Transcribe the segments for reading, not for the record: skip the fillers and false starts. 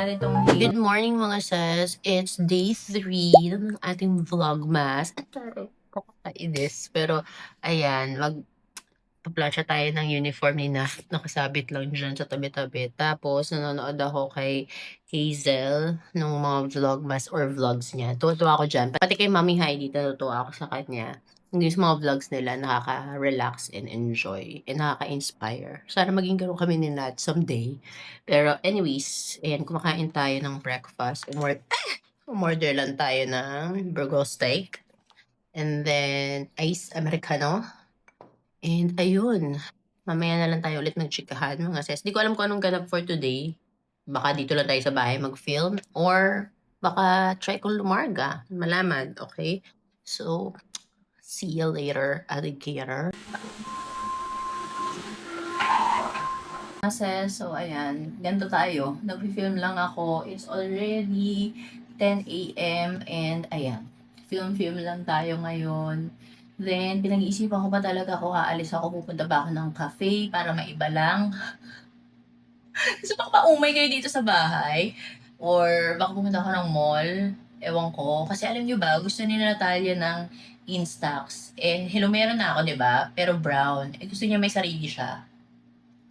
natin tong Good morning mga sis. It's day 3 ng ating vlogmas. At kakainis. Pero, ayan, magpa-plancha tayo ng uniform ni Naf. Nakasabit lang dyan sa tabi-tabi. Tapos, nanonood ako kay Hazel ng mga vlogmas or vlogs niya. Tuwa-tuwa ako dyan. Pati kay Mami Heidi, natutuwa ako sa kanya. Hindi sa mga vlogs nila, nakaka-relax and enjoy. And nakaka-inspire. Sana maging ganun kami ni Nat someday. Pero anyways, ayan, kumakain tayo ng breakfast. Umorder lang tayo ng burger steak. And then, ice americano. And ayun, mamaya na lang tayo ulit nagchikahan mga sis. Di ko alam kung anong ganap for today. Baka dito lang tayo sa bahay mag-film. Or baka try kong lumarga. Malaman, okay? So, see you later, alligator. So ayan, ganito tayo. Nag-film lang ako. It's already 10 a.m. and ayan, film lang tayo ngayon. Then, pinag-iisipan ko pa talaga kung aalis ako, pupunta ba ako ng cafe para maiba lang. Gusto baka paumay kayo dito sa bahay? Or baka pumunta ako ng mall? Ewan ko. Kasi alam nyo ba, gusto ni Natalia ng Instax. Eh, hello, meron na ako, di ba? Pero brown. Eh, gusto niya may sarili siya.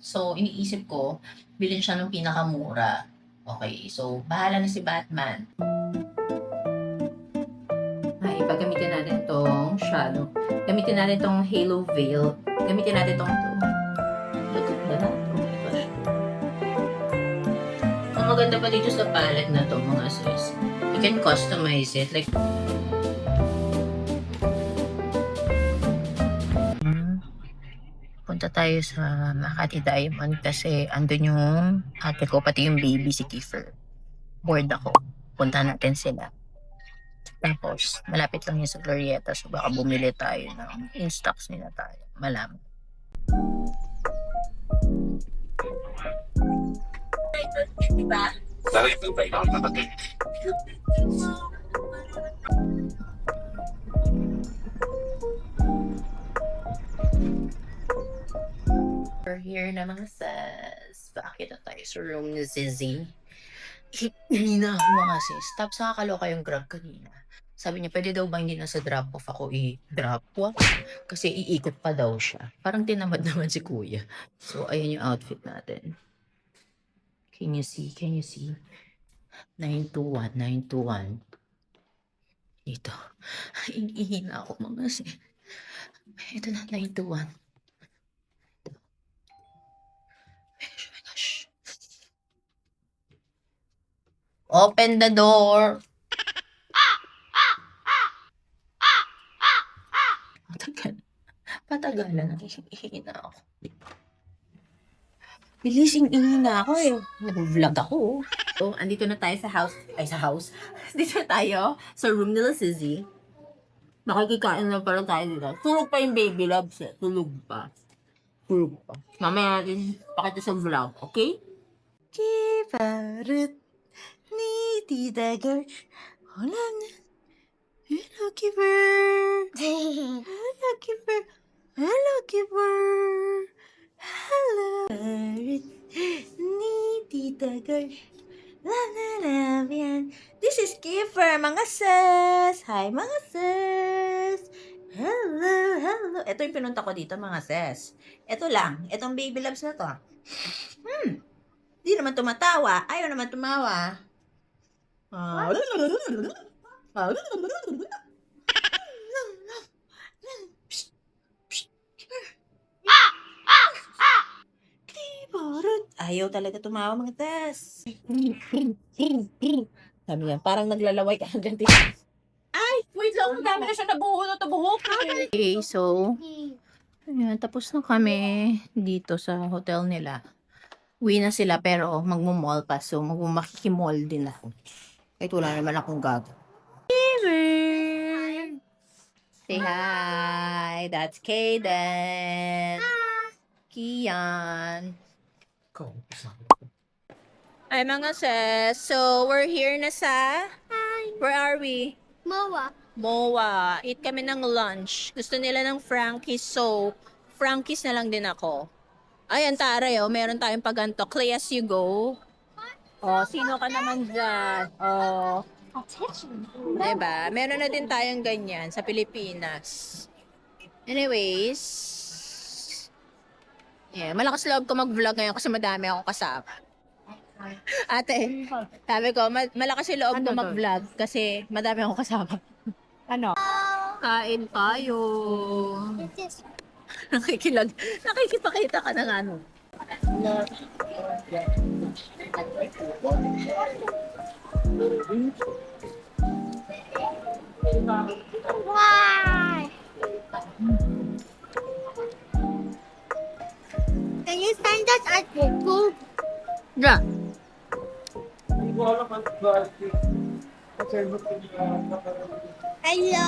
So, iniisip ko, bilhin siya ng pinakamura. Okay, so, bahala na si Batman. Ay, pagamitin natin tong shadow. Gamitin natin tong halo veil. Gamitin natin tong look at that. Oh my gosh. Ang maganda pa dito sa palette na to, mga sis. You can customize it. Like, punta tayo sa Makati Diamond kasi andun yung ate ko, pati yung baby si Kiefer. Bored ako. Punta natin sila. Tapos, malapit lang yun sa Glorieta. So, baka bumili tayo ng in-stocks nila tayo. Malaman. Diba? We're here na mga sis. Bakit na tayo sa room ni Zizzy? Hina ako mga sis. Tapos nakakaloka yung grab kanina. Sabi niya, pwede daw ba hindi na sa drop-off ako i-drop? Kasi iikot pa daw siya. Parang tinamad naman si kuya. So, ayan yung outfit natin. Can you see? Can you see? 921, 921. Ito. Ihina ako mga sis. Ito na, 921. Open the door. Patagalan na. Ihina ako. Bilising ihina ako eh. Nag-vlog ako. So, andito na tayo sa house. Ay, sa house. Dito na tayo sa room nila Sizzy. Makikikain na pala tayo dito. Tulog pa yung baby loves eh. Tulog pa. Tulog pa. Mamaya natin pakita sa vlog. Okay? Kibarut ni Tidagar. Wala na. Hello, Kibar. Hello, Kibar. Hello, Kibar. Hello. Ni Tidagar. La la la yan. This is Kiefer, mga sis. Hi, mga sis. Hello, hello. Ito yung pinunta ko dito, mga sis. Ito lang. Itong baby loves na to. Di naman tumatawa. Ayaw naman tumawa. Ayaw talaga tumawa, mga tes. Sabi niya, parang naglalaway ka hanggang dito. Ay, wait lang. Ang dami na siya nabuhulot na buhok. Okay, so, ayan, tapos na kami dito sa hotel nila. Uwi na sila pero magmumall pa. So, makikimall din ako. Kahit wala naman akong gago. Say hi. That's Kaden. Kian. Ay, mga sis. So, we're here na sa... Where are we? MOA. Eat kami ng lunch. Gusto nila ng Frankies. So, Frankies na lang din ako. Ayan, taray, oh. Meron tayong paganto. Clay as you go. Oh, sino ka naman dyan? Oh, diba? Meron na din tayong ganyan sa Pilipinas. Anyways, yeah, malakas loob ko mag-vlog ngayon kasi madami akong kasama. Ate, sabi ko, malakas yung loob ko mag-vlog kasi madami akong kasama. Ano? Kain tayo. Nakikilag. Nakikipakita ka ng ano. Why? Can you send us a food? Yeah. Hello.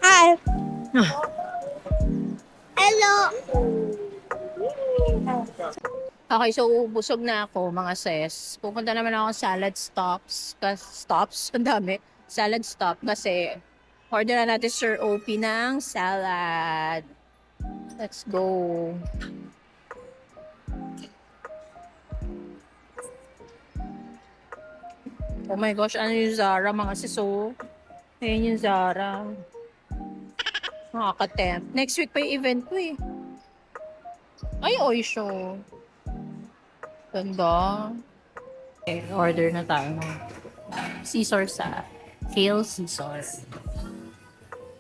Hi. Hello. Okay, so busog na ako mga sis. Pupunta naman ako sa salad stops. Stops? Ang dami. Salad stop kasi order na natin Sir OP ng salad. Let's go. Oh my gosh, ano yung Zara mga sis? Oh. Ayun yung Zara. Nakaka-tempt. Next week pa yung event ko eh. Ay, Oysho. Ganda. Okay, order na tayo ng Caesar sa Kale Caesar.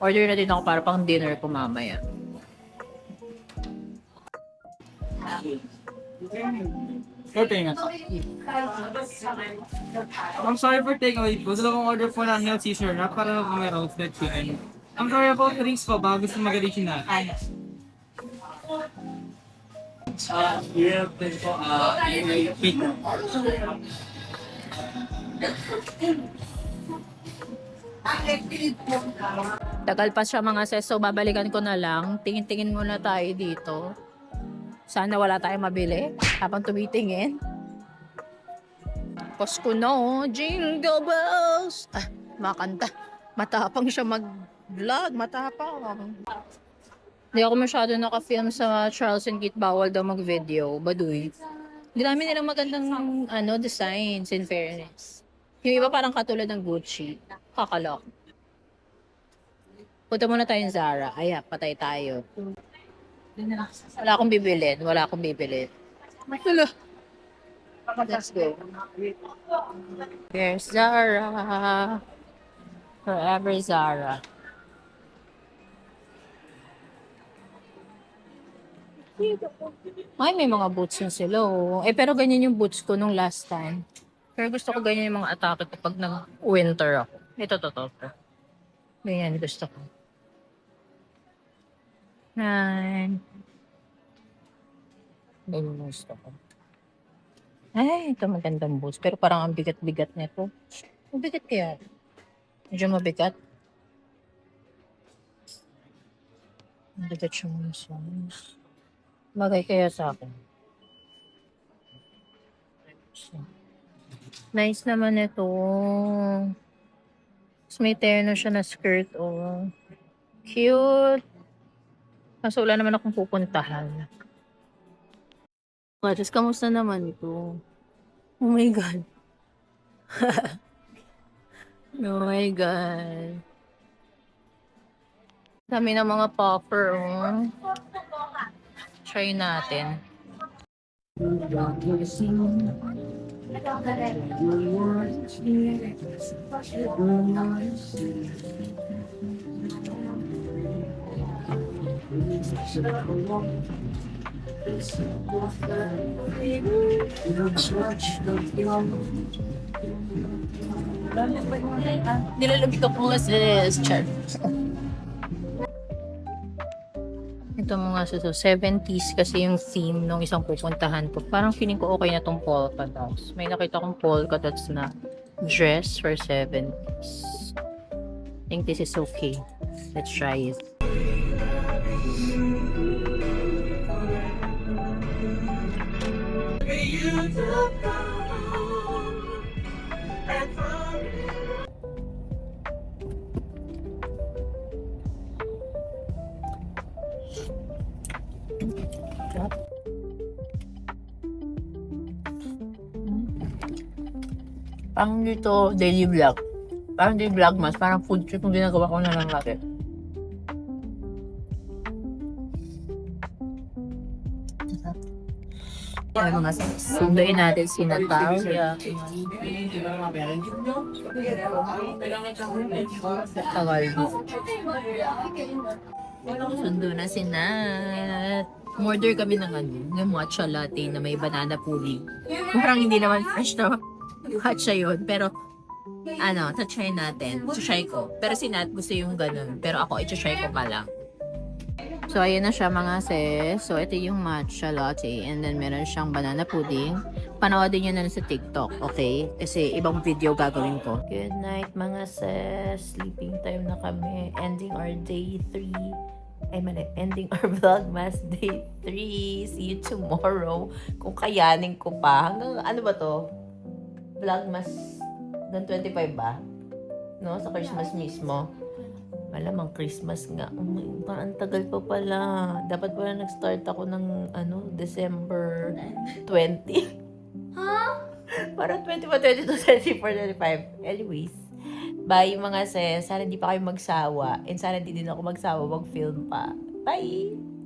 Order na din ako para pang dinner ko mamaya. Okay nga. I'm sorry for taking away po. Gusto kong order po ng Neil Caesar na para may roasted chicken. I'm sorry about drinks po. Baka gusto mag-addition na. Yeah, po. Pizza. Tagal pa siya mga sis, so babalikan ko na lang. Tingin-tingin muna tayo dito. Sana wala tayong mabili habang tumitingin. Pasko na oh, Jingle Bells! Ah, makanta. Matapang siya mag-vlog, matapang. Hindi ako masyado naka-film sa Charles and Kit, bawal daw mag-video. Baduy. Dami nilang magandang designs, in fairness. Yung iba parang katulad ng Gucci. Kakalok. Punta muna tayong Zara. Ay, patay tayo. Wala akong bibilin. Wala akong bibilin. Wala. Let's go. Here's Zara. Forever Zara. Ay, may mga boots na sila. Oh. Eh, pero ganyan yung boots ko nung last time. Pero gusto ko ganyan yung mga atake kapag nag-winter ako. Ito, to. Ganyan, gusto ko. Yan. Ganyan yung gusto ko. Ay, ito magandang boots. Pero parang ang bigat-bigat nito. Mabigat kaya? Medyo mabigat. Mabigat siya mga songs. Bagay kaya sa akin. Nice naman ito. Tapos may terno siya na skirt. Oh. Cute. Kaso wala naman akong pupuntahan. Just kamusta naman ito? Oh my God. Oh my God. Dami ng mga popper. Oh. Try natin. Nilalagay ko po sis. Char. Ito mga so 70s kasi yung theme nung isang pupuntahan ko. Parang feeling ko okay na tong polka dots. May nakita kong polka dots na dress for 70s. I think this is okay. Let's try it. Parang dito, daily vlog. Parang di vlogmas, parang food trip yung ginagawa ko na lang lagi. Ano mga sis? Sunduin natin si Natalia. Tagal mo. Sundo na si Nat. Order kami ng ng matcha latte na may banana pudding. Parang hindi naman fresh na matcha yun. Pero, try natin. Try ko. Pero si Nat gusto yung ganun. Pero ako, try ko pa lang. So, ayun na siya mga sis. So, ito yung matcha latte. And then, meron siyang banana pudding. Panoodin nyo na sa TikTok, okay? Kasi ibang video gagawin ko. Good night mga sis. Sleeping time na kami. Ending our day 3. Ay, mali. Ending our vlogmas day 3. See you tomorrow. Kung kayanin ko pa. Hanggang, ano ba to? Vlogmas hanggang 25 ba? No? Sa Christmas mismo. Malamang Christmas nga. Parang tagal pa pala. Dapat pala nag-start ako ng December 20. Parang 21, 22, 24, 25. Anyways. Bye mga sis. Sana hindi pa kayo magsawa. And sana hindi din ako magsawa mag-film pa. Bye!